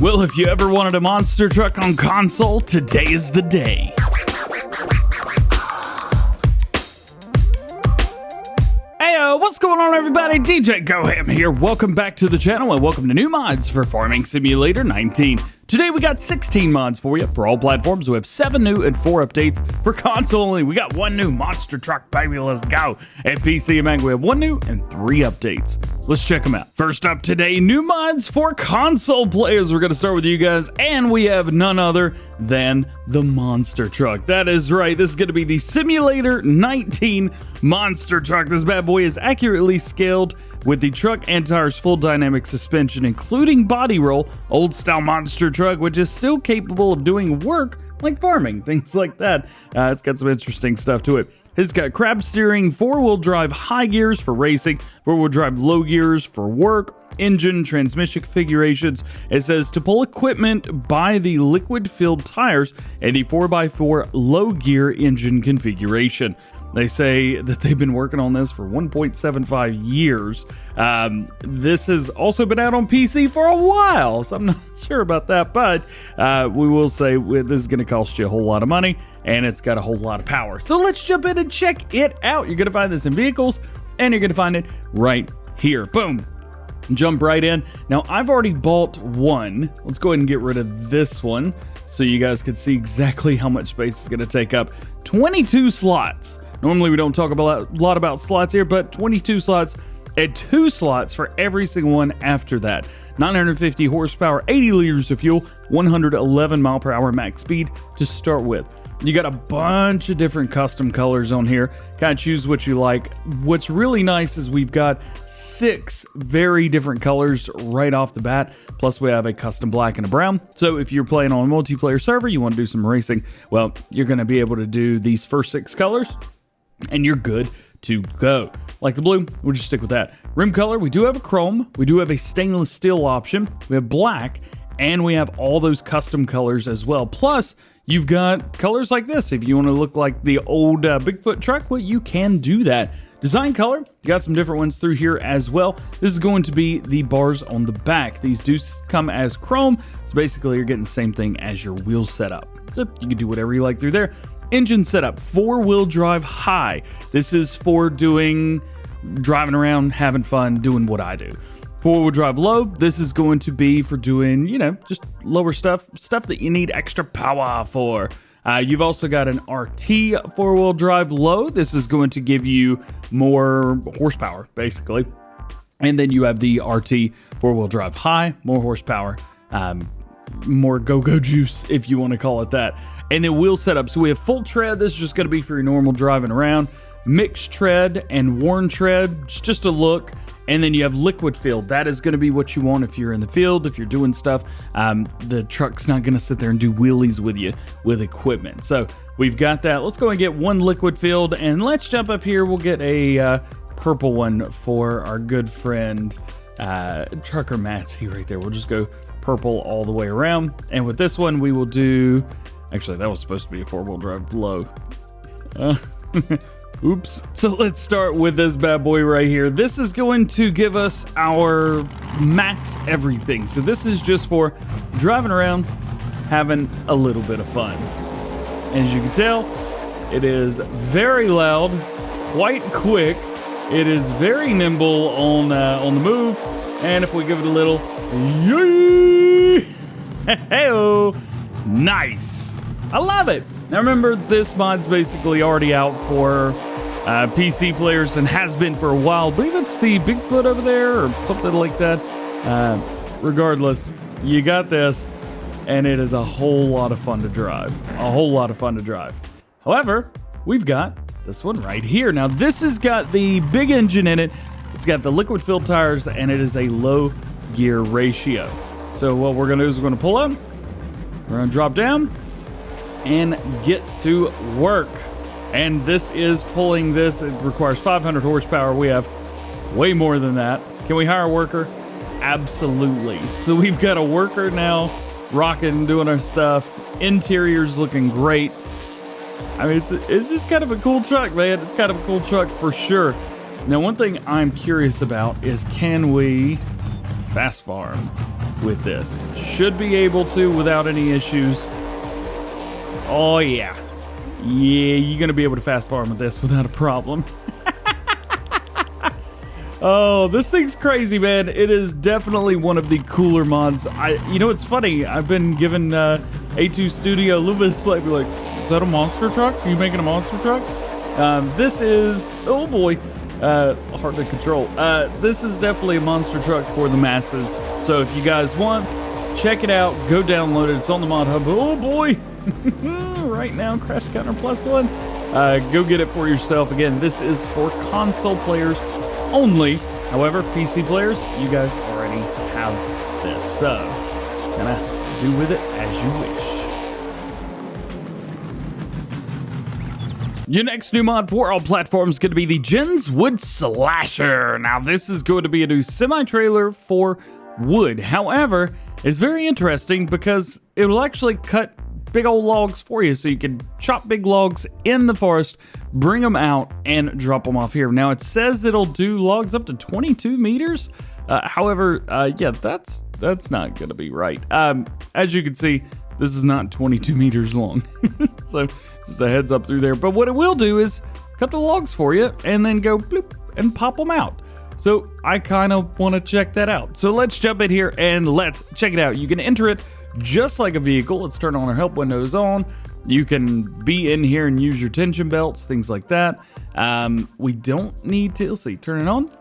Well, if you ever wanted a monster truck on console, today is the day. What's going on, everybody? DjGoHam here. Welcome back to the channel and welcome to new mods for Farming Simulator 19. Today we got 16 mods for you for all platforms. We have 7 new and 4 updates. For console only, we got 1 new monster truck, baby. Let's go. At PC and Mac, we have 1 new and 3 updates. Let's check them out. First up today, new mods for console players. We're going to start with you guys, and we have none other than the monster truck. That is right. This is going to be the Simulator 19 monster truck. This bad boy is accurately scaled with the truck and tires full dynamic suspension, including body roll, old style monster truck, which is still capable of doing work like farming, things like that. It's got some interesting stuff to it. It's got crab steering, 4-wheel drive high gears for racing, 4-wheel drive low gears for work, engine, transmission configurations. It says to pull equipment by the liquid filled tires and the 4x4 low gear engine configuration. They say that they've been working on this for 1.75 years. This has also been out on PC for a while, so I'm not sure about that, but we will say this is going to cost you a whole lot of money, and it's got a whole lot of power. So let's jump in and check it out. You're going to find this in vehicles, and you're going to find it right here. Boom. Jump right in. Now, I've already bought one. Let's go ahead and get rid of this one so you guys can see exactly how much space it's going to take up. 22 slots. Normally we don't talk a lot about slots here, but 22 slots and 2 slots for every single one after that. 950 horsepower, 80 liters of fuel, 111 mile per hour max speed to start with. You got a bunch of different custom colors on here. Kind of choose what you like. What's really nice is we've got 6 very different colors right off the bat. Plus we have a custom black and a brown. So if you're playing on a multiplayer server, you want to do some racing, well, you're going to be able to do these first 6 colors and you're good to go. Like the blue, we'll just stick with that. Rim color, we do have a chrome, we do have a stainless steel option, we have black, and we have all those custom colors as well. Plus, you've got colors like this. If you want to look like the old Bigfoot truck, well, you can do that. Design color, you got some different ones through here as well. This is going to be the bars on the back. These do come as chrome, so basically you're getting the same thing as your wheel setup. So you can do whatever you like through there. Engine setup, 4-wheel drive high. This is for driving around, having fun, doing what I do. 4-wheel drive low, this is going to be for doing, just lower stuff that you need extra power for. You've also got an RT 4-wheel drive low. This is going to give you more horsepower, basically. And then you have the RT 4-wheel drive high, more horsepower, more go-go juice, if you want to call it that. And then wheel setup. So we have full tread. This is just going to be for your normal driving around. Mixed tread and worn tread. It's just a look. And then you have liquid filled. That is going to be what you want if you're in the field, if you're doing stuff. The truck's not going to sit there and do wheelies with you with equipment. So we've got that. Let's go and get one liquid filled. And let's jump up here. We'll get a purple one for our good friend Trucker Matsy right there. We'll just go purple all the way around. And with this one, we will do... Actually, that was supposed to be a 4-wheel drive low. Oops. So let's start with this bad boy right here. This is going to give us our max everything. So this is just for driving around, having a little bit of fun. And as you can tell, it is very loud, quite quick. It is very nimble on the move. And if we give it a little, yay! Hey-o! Nice. I love it. Now remember, this mod's basically already out for PC players and has been for a while. I believe it's the Bigfoot over there or something like that. Regardless, you got this, and it is a whole lot of fun to drive. A whole lot of fun to drive. However, we've got this one right here. Now this has got the big engine in it. It's got the liquid filled tires, and it is a low gear ratio. So what we're gonna do is we're gonna pull up, we're gonna drop down, and get to work. And this is pulling this. It requires 500 horsepower. We have way more than that. Can we hire a worker? Absolutely. So we've got a worker now rocking, doing our stuff. Interior's looking great. I mean, it's just kind of a cool truck, man. It's kind of a cool truck for sure. Now, one thing I'm curious about is, can we fast farm? with this. Should be able to without any issues. Oh yeah. Yeah, you're gonna be able to fast farm with this without a problem. Oh, this thing's crazy, man. It is definitely one of the cooler mods. You know, it's funny. I've been giving A2 Studio a little bit of slack. Like, is that a monster truck? Are you making a monster truck? This is, oh boy, hard to control. This is definitely a monster truck for the masses. So if you guys want, check it out. Go download it. It's on the Mod Hub. Oh boy, right now, Crash Counter +1. Go get it for yourself. Again, this is for console players only. However, PC players, you guys already have this, so gonna do with it as you wish. Your next new mod for all platforms is going to be the Jenz Wood Slasher. Now, this is going to be a new semi-trailer for wood. However, it's very interesting because it will actually cut big old logs for you, so you can chop big logs in the forest, bring them out, and drop them off here. Now, it says it'll do logs up to 22 meters. However, yeah, that's not gonna be right. As you can see, this is not 22 meters long. So just a heads up through there. But what it will do is cut the logs for you and then go bloop and pop them out. So I kind of want to check that out. So let's jump in here and let's check it out. You can enter it just like a vehicle. Let's turn on our help windows on. You can be in here and use your tension belts, things like that. We don't need to, let's see, turn it on.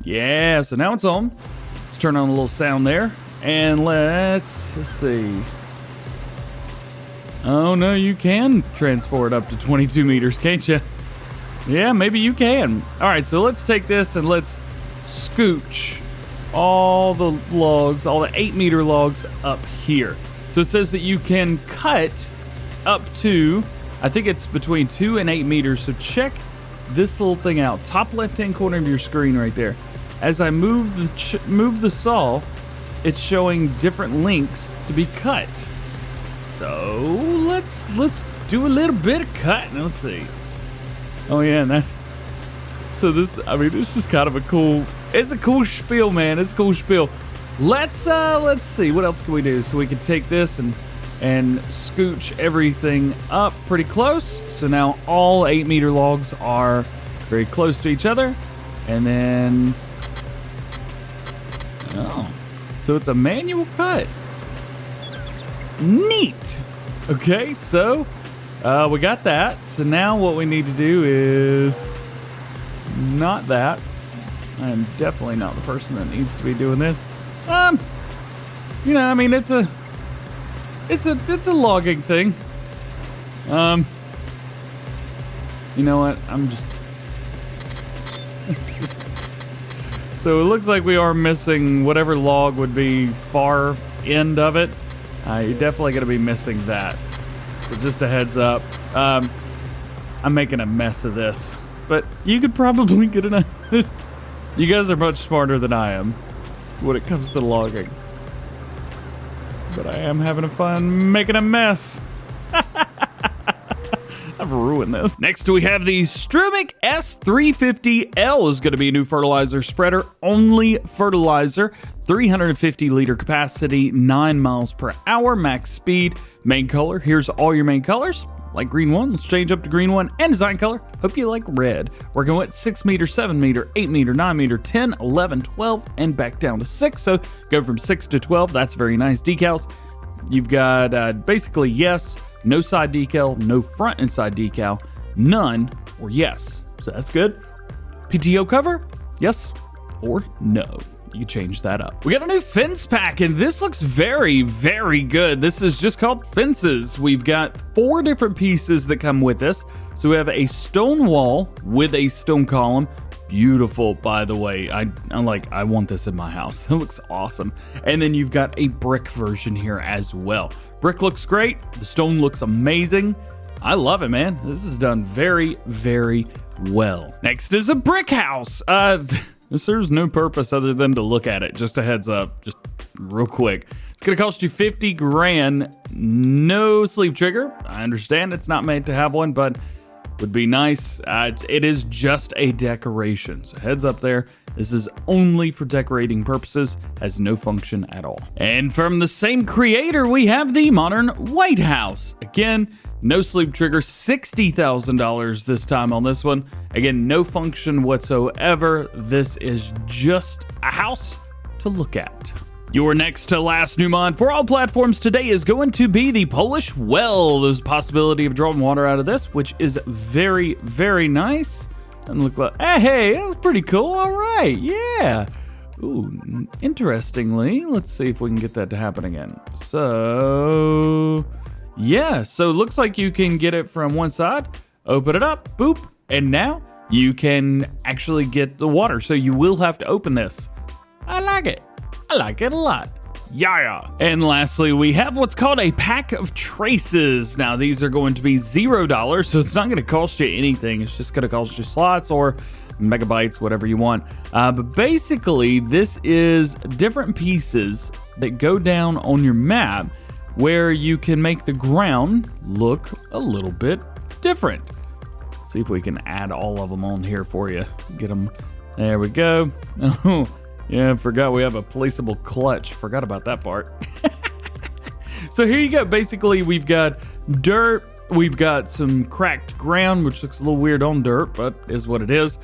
Yeah, so now it's on. Let's turn on a little sound there. And let's see. Oh no, you can transport up to 22 meters, can't you? Yeah, maybe you can. All right, so let's take this and let's scooch all the logs, all the 8-meter logs up here. So it says that you can cut up to, I think it's between 2 and 8 meters. So check this little thing out. Top left-hand corner of your screen right there. As I move the saw, it's showing different links to be cut. So let's do a little bit of cutting. Let's see. Oh yeah, and that's, so this, I mean, this is kind of a cool, it's a cool spiel, man. It's a cool spiel. Let's see, what else can we do? So we can take this and scooch everything up pretty close. So now all 8-meter logs are very close to each other. And then, oh, so it's a manual cut. Neat. Okay, so we got that. So now what we need to do is not that. I am definitely not the person that needs to be doing this. You know, I mean, it's a logging thing. You know what? I'm just so it looks like we are missing whatever log would be far end of it. You're definitely gonna be missing that. So just a heads up. I'm making a mess of this, but you could probably get enough. You guys are much smarter than I am when it comes to logging. But I am having fun making a mess. I've ruined this. Next we have the Strumyk S350L is going to be a new fertilizer spreader. Only fertilizer. 350 liter capacity, 9 miles per hour, max speed. Main color, here's all your main colors. Like green one, let's change up to green one. And design color, hope you like red. We're going with 6 meter, 7 meter, 8 meter, 9 meter, 10, 11, 12, and back down to 6. So go from 6 to 12, that's very nice. Decals, you've got basically yes, no side decal, no front and side decal, none, or yes. So that's good. PTO cover, yes or no. You can change that up. We got a new fence pack, and this looks very, very good. This is just called fences. We've got 4 different pieces that come with this. So we have a stone wall with a stone column. Beautiful, by the way. I want this in my house. It looks awesome. And then you've got a brick version here as well. Brick looks great. The stone looks amazing. I love it, man. This is done very, very well. Next is a brick house. This serves no purpose other than to look at it. Just a heads up, just real quick. It's gonna cost you 50 grand, no sleep trigger. I understand it's not made to have one, but would be nice. It is just a decoration. So heads up there. This is only for decorating purposes, has no function at all. And from the same creator, we have the modern White House. Again, no sleep trigger, $60,000 this time on this one. Again, no function whatsoever. This is just a house to look at. Your next to last new mod for all platforms today is going to be the Polish well. There's a possibility of drawing water out of this, which is very, very nice. Doesn't look like, hey, that was pretty cool. All right, yeah. Ooh, interestingly, let's see if we can get that to happen again. So, yeah, so it looks like you can get it from one side, open it up, boop, and now you can actually get the water. So you will have to open this. I like it. I like it a lot. Yeah. And lastly, we have what's called a pack of traces. Now, these are going to be $0, so it's not going to cost you anything. It's just going to cost you slots or megabytes, whatever you want. But basically, this is different pieces that go down on your map where you can make the ground look a little bit different. See if we can add all of them on here for you. Get them. There we go. Oh, yeah, forgot we have a placeable clutch. Forgot about that part. So here you go. Basically, we've got dirt. We've got some cracked ground, which looks a little weird on dirt, but is what it is.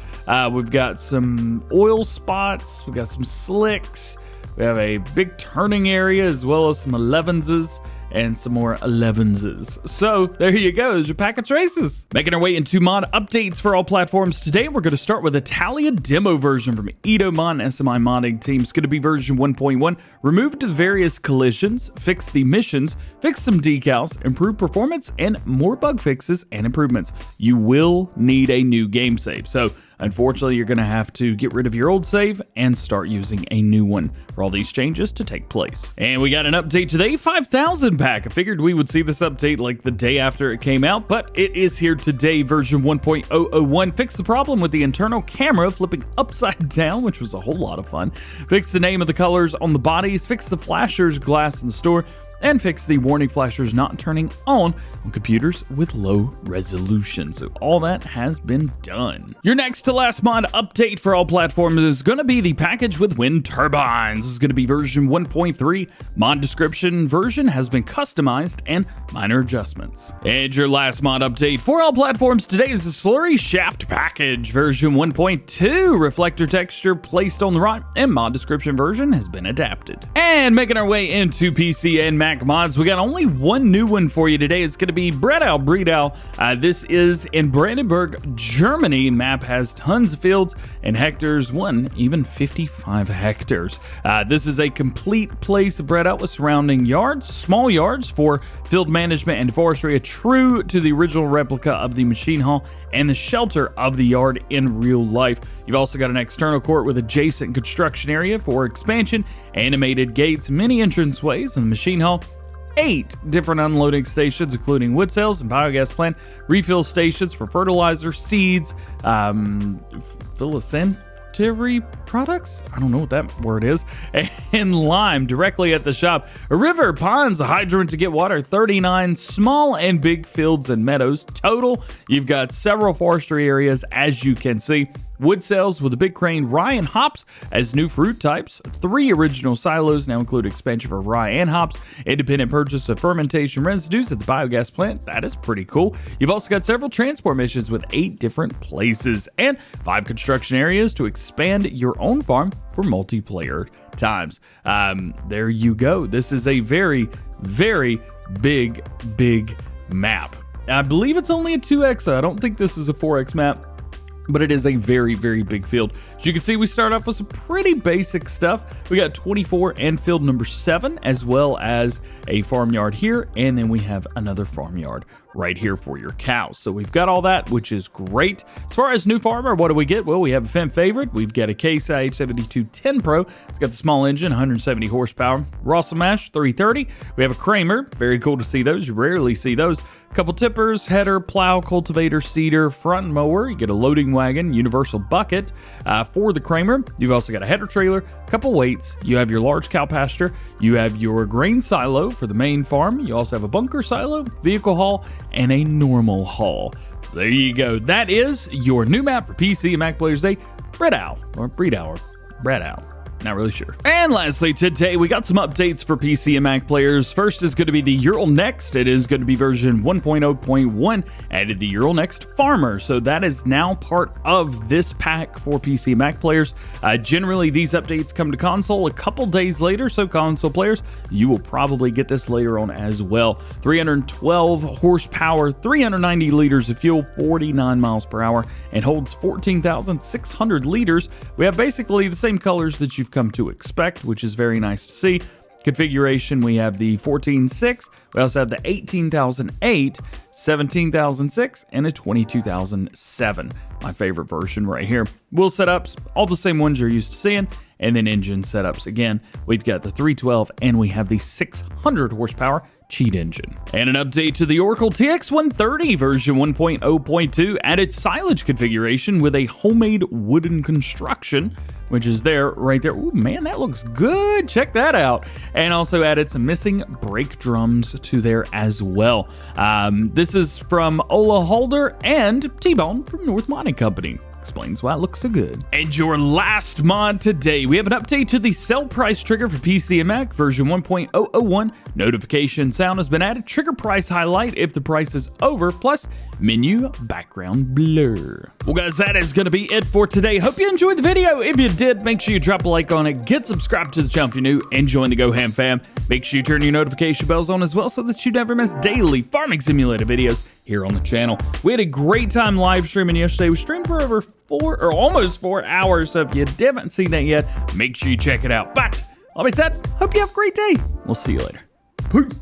We've got some oil spots. We've got some slicks. We have a big turning area as well as some 11s and some more 11s. So there you go. There's your pack of traces. Making our way into mod updates for all platforms today. We're going to start with Italia demo version from Mod and SMI modding team. It's going to be version 1.1. Removed the various collisions, fix the missions, fix some decals, improve performance, and more bug fixes and improvements. You will need a new game save. So unfortunately, you're going to have to get rid of your old save and start using a new one for all these changes to take place. And we got an update today, 5,000 pack. I figured we would see this update like the day after it came out, but it is here today, version 1.001. Fix the problem with the internal camera flipping upside down, which was a whole lot of fun. Fix the name of the colors on the bodies. Fix the flashers glass in the store. And fix the warning flashers not turning on computers with low resolution. So all that has been done. Your next to last mod update for all platforms is going to be the package with wind turbines. This is going to be version 1.3. Mod description version has been customized and minor adjustments. And your last mod update for all platforms today is the Slurry shaft package version 1.2. Reflector texture placed on the right and mod description version has been adapted. And making our way into PC and Mac mods, we got only one new one for you today. It's going to be Bredow. This is in Brandenburg, Germany. Map has tons of fields and hectares, one even 55 hectares. This is a complete place of Bredow with surrounding yards, small yards for field management and forestry, a true to the original replica of the machine hall and the shelter of the yard in real life. You've also got an external court with adjacent construction area for expansion, animated gates, many entranceways in the machine hall, 8 different unloading stations, including wood cells and biogas plant, refill stations for fertilizer, seeds, sanitary products? I don't know what that word is. And lime directly at the shop. A river, ponds, a hydrant to get water, 39 small and big fields and meadows. Total, you've got several forestry areas, as you can see. Wood cells with a big crane, rye and hops as new fruit types. 3 original silos now include expansion for rye and hops. Independent purchase of fermentation residues at the biogas plant. That is pretty cool. You've also got several transport missions with 8 different places and 5 construction areas to expand your own farm for multiplayer times. There you go. This is a very, very big map. I believe it's only a 2x. I don't think this is a 4x map, but it is a very big field. As you can see, we start off with some pretty basic stuff. We got 24 and field number 7, as well as a farmyard here, and then we have another farmyard right here for your cows. So we've got all that, which is great. As far as new farmer, what do we get? Well, we have a fan favorite. We've got a Case IH7210 Pro. It's got the small engine, 170 horsepower. Rossamash 330. We have a Kramer. Very cool to see those. You rarely see those. Couple tippers, header, plow, cultivator, seeder, front mower. You get a loading wagon, universal bucket for the Kramer. You've also got a header trailer, couple weights. You have your large cow pasture. You have your grain silo for the main farm. You also have a bunker silo, vehicle haul, and a normal haul. There you go. That is your new map for PC and Mac players today. Bredow, or Bredow. Not really sure. And lastly, today we got some updates for PC and Mac players. First is going to be the URAL Next. It is going to be version 1.0.1. Added the URAL Next Farmer. So that is now part of this pack for PC and Mac players. Generally, these updates come to console a couple days later. So console players, you will probably get this later on as well. 312 horsepower, 390 liters of fuel, 49 miles per hour, and holds 14,600 liters. We have basically the same colors that you've come to expect, which is very nice to see. Configuration, we have the 14.6, we also have the 18,008, 17,006, and a 22,007. My favorite version right here. Wheel setups, all the same ones you're used to seeing, and then engine setups. Again, we've got the 312 and we have the 600 horsepower cheat engine. And an update to the Orkel TX 130 version 1.0.2 added silage configuration with a homemade wooden construction, which is there, right there. Ooh, man, that looks good. Check that out. And also added some missing brake drums to there as well. This is from Ola Holder and T-Bone from North Modding Company. Explains why it looks so good. And your last mod today, we have an update to the sell price trigger for PC and Mac version 1.001. Notification sound has been added, trigger price highlight if the price is over, plus menu background blur. Well guys, that is going to be it for today. Hope you enjoyed the video. If you did, make sure you drop a like on it, get subscribed to the channel if you're new, and join the GoHam fam. Make sure you turn your notification bells on as well so that you never miss daily farming simulator videos here on the channel. We had a great time live streaming yesterday. We streamed for over almost 4 hours, so if you haven't seen that yet, make sure you check it out. But all that said, hope you have a great day. We'll see you later. Peace.